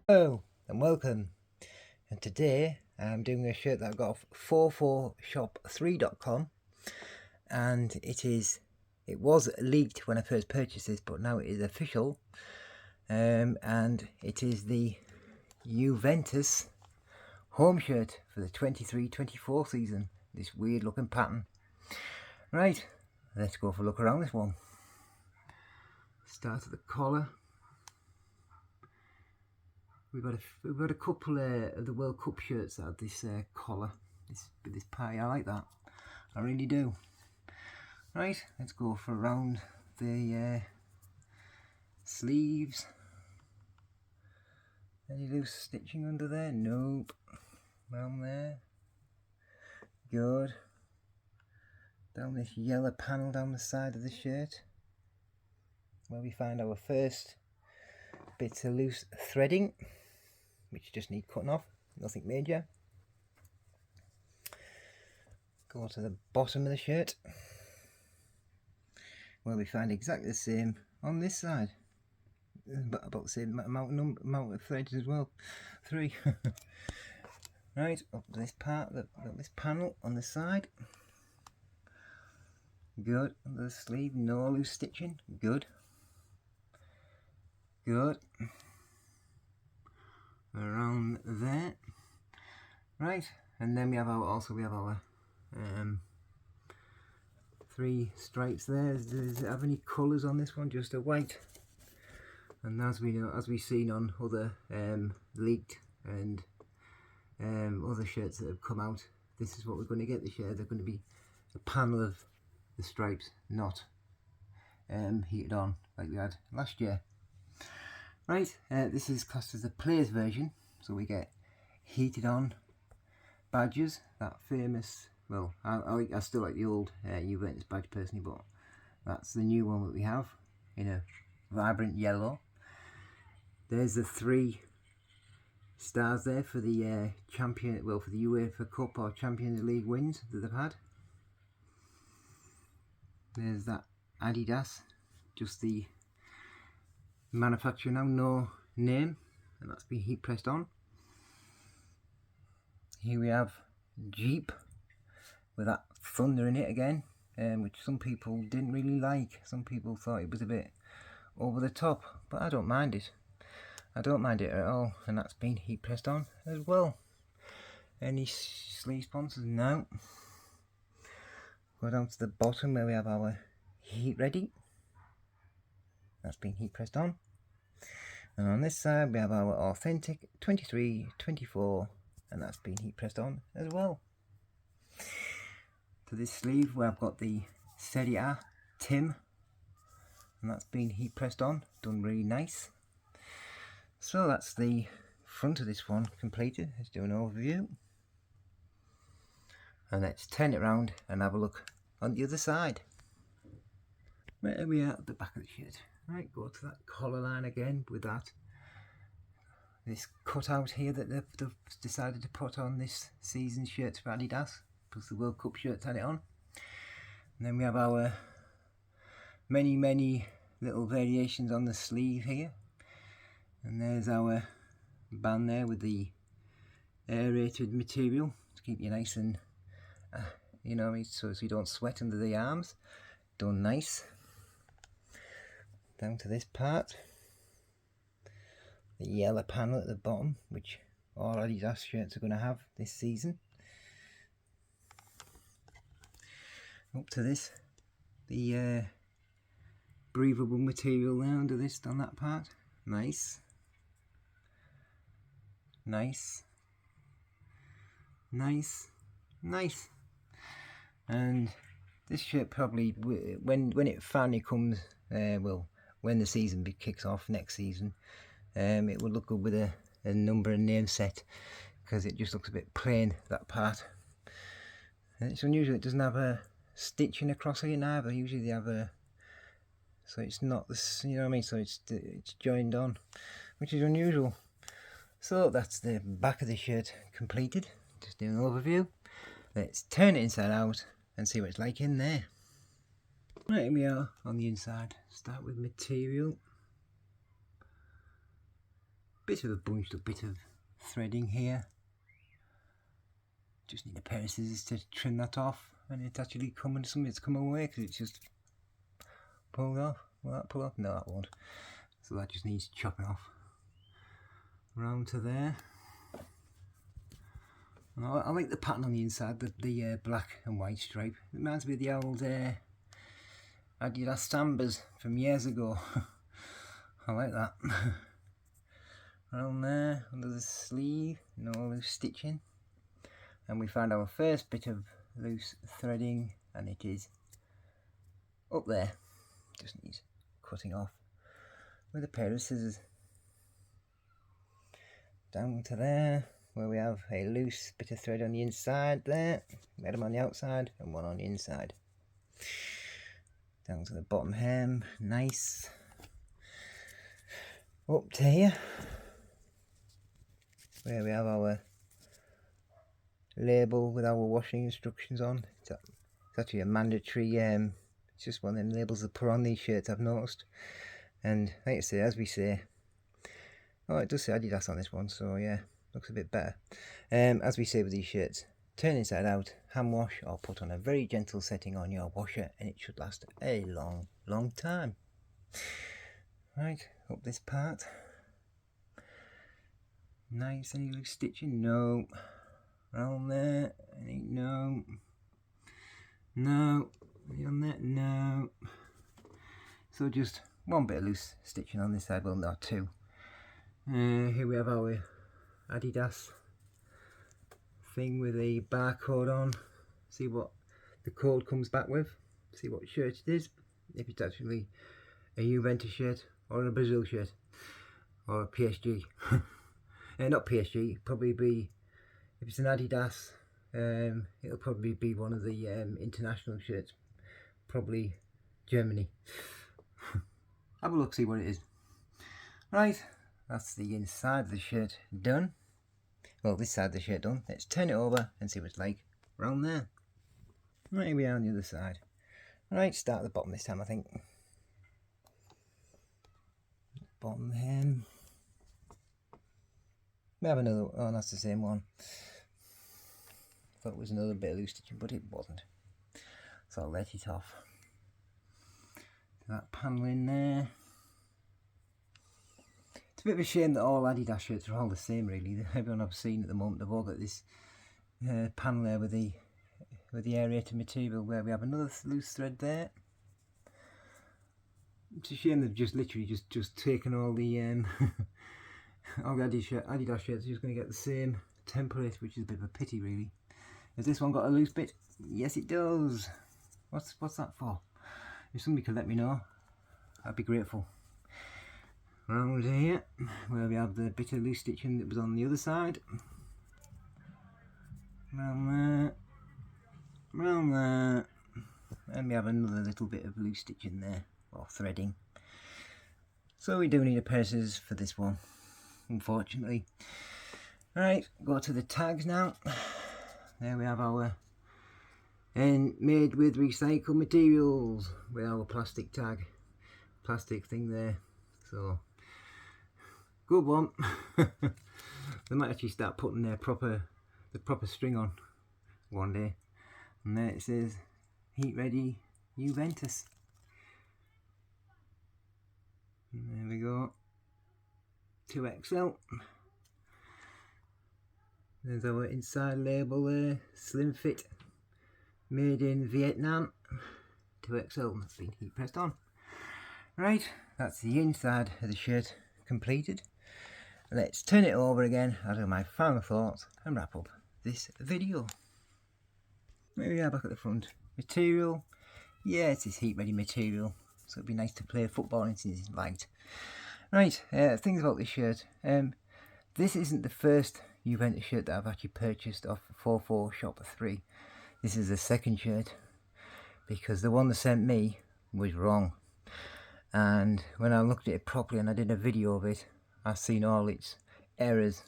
Hello and welcome, and today I'm doing a shirt that I got off 44shop3.com, and it was leaked when I first purchased this, but now it is official, and it is the Juventus home shirt for the 23-24 season. This weird looking pattern. Right, let's go for a look around this one. Start at the collar. We've got a couple of the World Cup shirts that have this collar, this pie. I like that, I really do. Right, let's go for around the sleeves. Any loose stitching under there? Nope. Around there. Good. Down this yellow panel down the side of the shirt, where we find our first bits of loose threading, which just need cutting off, nothing major. Go to the bottom of the shirt, where we find exactly the same on this side, about the same amount of threads as well, 3. Right, up to this part, this panel on the side. Good. Under the sleeve, no loose stitching. Good. Good. Around there. Right, and then we have our 3 stripes there. Does it have any colours on this one? Just a white. And as we know, as we've seen on other leaked and other shirts that have come out, this is what we're going to get this year. They're going to be a panel of the stripes, not heated on like we had last year. Right, this is classed as the players version, so we get heated on badges, that famous, well, I still like the old Juventus badge personally, but that's the new one that we have in a vibrant yellow. There's the 3 stars there for the for the UEFA Cup or Champions League wins that they've had. There's that Adidas, just the manufacturer now, no name, and that's been heat pressed on. Here we have Jeep with that thunder in it again, which some people didn't really like. Some people thought it was a bit over the top, but I don't mind it. I don't mind it at all, and that's been heat pressed on as well. Any sleeve sponsors? No. Go down to the bottom where we have our heat ready. That's been heat pressed on. And on this side we have our authentic 23-24, and that's been heat pressed on as well. To this sleeve where I've got the Serie A Tim, and that's been heat pressed on, done really nice. So that's the front of this one completed. Let's do an overview. And let's turn it around and have a look on the other side. Right, here we are at the back of the shirt. Right, go to that collar line again with this cutout here that they've decided to put on this season's shirt for Adidas, plus the World Cup shirt had it on. And then we have our many little variations on the sleeve here. And there's our band there with the aerated material to keep you nice and so you don't sweat under the arms. Done nice. Down to this part, the yellow panel at the bottom, which all Adidas shirts are going to have this season. Up to this, the breathable material there under this, on that part. Nice. Nice. Nice. Nice. And this shirt probably, when it finally comes, when the season kicks off next season, it will look good with a number and name set, because it just looks a bit plain, that part. And it's unusual, it doesn't have a stitching across here neither. Usually they have a, so it's not this, you know what I mean, so it's joined on, which is unusual. So that's the back of the shirt completed. Just doing an overview. Let's turn it inside out and see what it's like in there. Right, here we are on the inside. Start with material. bit of a bunched up bit of threading here. Just need a pair of scissors to trim that off, and it's actually coming, something's come away because it's just pulled off. Will that pull off? No, that won't. So that just needs chopping off. Round to there. I like the pattern on the inside, the black and white stripe. It reminds me of the old Adidas Sambas from years ago. I like that. Around there, under the sleeve, no loose stitching. And we found our first bit of loose threading, and it is up there. Just needs cutting off with a pair of scissors. Down to there, where we have a loose bit of thread on the inside there. We had them on the outside and one on the inside. Down to the bottom hem, nice. Up to here, where we have our label with our washing instructions on. It's actually a mandatory, it's just one of them labels that put on these shirts, I've noticed. And like I say, as we say, oh, it does say Adidas on this one, so yeah, looks a bit better. As we say with these shirts, turn inside out, hand wash, or put on a very gentle setting on your washer, and it should last a long, long time. Right, up this part. Nice, any loose stitching? No. Around there, no. No. On there, no. So just one bit of loose stitching on this side, well, not two. Here we have our Adidas thing with a barcode on. See what the code comes back with. See what shirt it is. If it's actually a Juventus shirt or a Brazil shirt or a PSG. Not PSG, probably be, if it's an Adidas, it'll probably be one of the international shirts. Probably Germany. Have a look, see what it is. Right. That's the inside of the shirt done. Well, this side of the shirt done. Let's turn it over and see what it's like round there. Right, here we are on the other side. Right, start at the bottom this time, I think. Bottom hem. We have another, oh, that's the same one. Thought it was another bit of loose stitching, but it wasn't. So I'll let it off. That panel in there. It's a bit of a shame that all Adidas shirts are all the same, really. Everyone I've seen at the moment, they've all got this panel there with the aerated material, where we have another loose thread there. It's a shame they've just literally just taken all the all the Adidas shirts are just going to get the same template, which is a bit of a pity, really. Has this one got a loose bit? Yes, it does. What's that for? If somebody could let me know, I'd be grateful. Round here, where we have the bit of loose stitching that was on the other side. Round there, and we have another little bit of loose stitching there, or threading. So we do need a pair of scissors for this one, unfortunately. Right, go to the tags now. There we have our, and made with recycled materials, with our plastic tag, plastic thing there. So good one. They might actually start putting the proper string on one day. And there it says heat ready Juventus. And there we go, 2XL. There's our inside label there, slim fit, made in Vietnam, 2XL. That's been heat pressed on. Right, that's the inside of the shirt completed. Let's turn it over again, add my final thoughts, and wrap up this video. Here we are back at the front. Material, yeah, it's this heat ready material, so it'd be nice to play football in since it's light. Right, things about this shirt. This isn't the first Juventus shirt that I've actually purchased off 44 Shop 3. This is the second shirt, because the one they sent me was wrong. And when I looked at it properly and I did a video of it, I seen all its errors.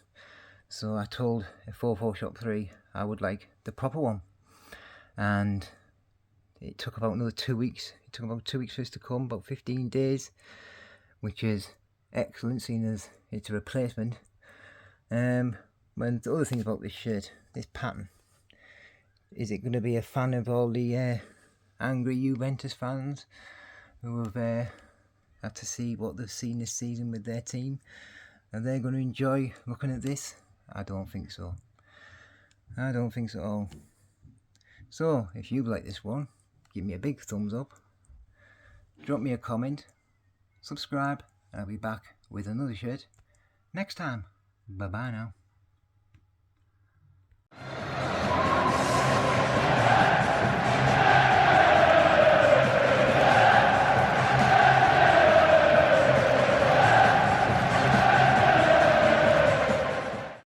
So I told 44 Shop 3 I would like the proper one. And it took about another 2 weeks. It took about 2 weeks for this to come, about 15 days, which is excellent, seeing as it's a replacement. When the other thing about this shirt, this pattern, is it going to be a fan of all the angry Juventus fans who have had to see what they've seen this season with their team? Are they going to enjoy looking at this? I don't think so. I don't think so at all. So, if you like this one, give me a big thumbs up, drop me a comment, subscribe, and I'll be back with another shirt next time. Bye bye now.